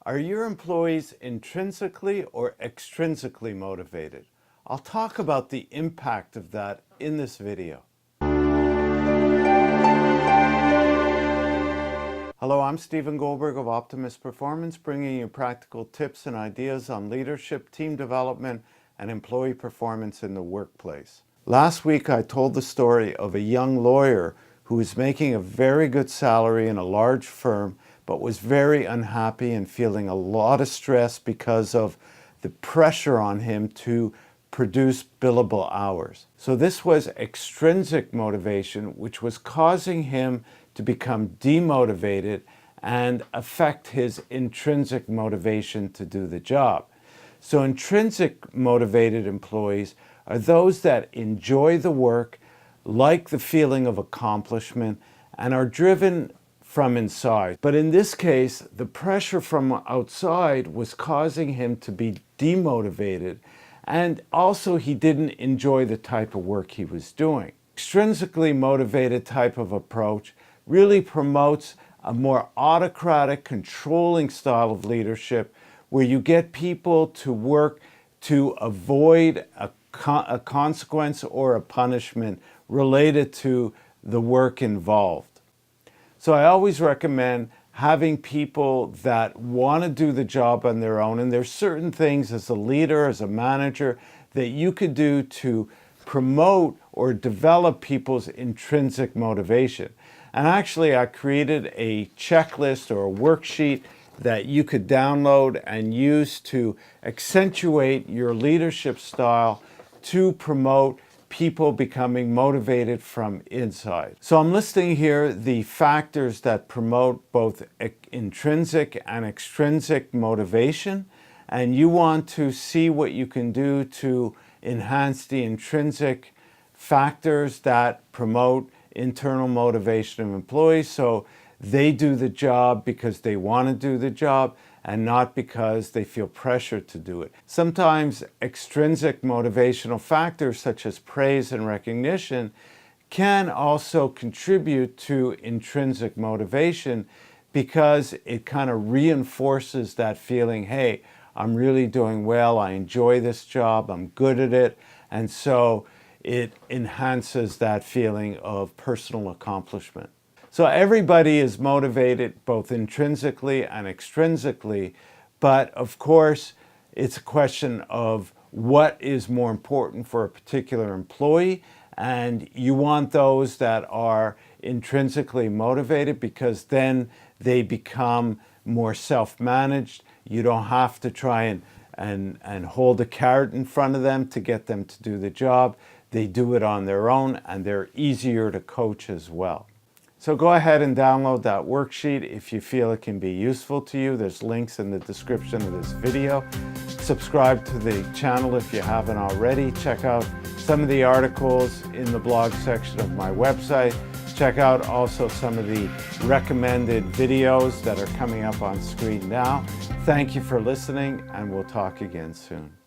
Are your employees intrinsically or extrinsically motivated? I'll talk about the impact of that in this video. Hello, I'm Stephen Goldberg of Optimus Performance, bringing you practical tips and ideas on leadership, team development, and employee performance in the workplace. Last week, I told the story of a young lawyer who was making a very good salary in a large firm, but was very unhappy and feeling a lot of stress because of the pressure on him to produce billable hours. So this was extrinsic motivation, which was causing him to become demotivated and affect his intrinsic motivation to do the job. So intrinsic motivated employees are those that enjoy the work, like the feeling of accomplishment, and are driven from inside. But in this case, the pressure from outside was causing him to be demotivated, and also he didn't enjoy the type of work he was doing. Extrinsically motivated type of approach really promotes a more autocratic, controlling style of leadership where you get people to work to avoid a consequence or a punishment related to the work involved. So I always recommend having people that want to do the job on their own, and there's certain things as a leader, as a manager, that you could do to promote or develop people's intrinsic motivation. And actually, I created a checklist or a worksheet that you could download and use to accentuate your leadership style to promote people becoming motivated from inside. So I'm listing here the factors that promote both intrinsic and extrinsic motivation, and you want to see what you can do to enhance the intrinsic factors that promote internal motivation of employees so they do the job because they want to do the job and not because they feel pressured to do it. Sometimes extrinsic motivational factors such as praise and recognition can also contribute to intrinsic motivation because it kind of reinforces that feeling, hey, I'm really doing well, I enjoy this job, I'm good at it, and so it enhances that feeling of personal accomplishment. So everybody is motivated both intrinsically and extrinsically, but of course, it's a question of what is more important for a particular employee, and you want those that are intrinsically motivated because then they become more self-managed. You don't have to try and hold a carrot in front of them to get them to do the job. They do it on their own, and they're easier to coach as well. So go ahead and download that worksheet if you feel it can be useful to you. There's links in the description of this video. Subscribe to the channel if you haven't already. Check out some of the articles in the blog section of my website. Check out also some of the recommended videos that are coming up on screen now. Thank you for listening, and we'll talk again soon.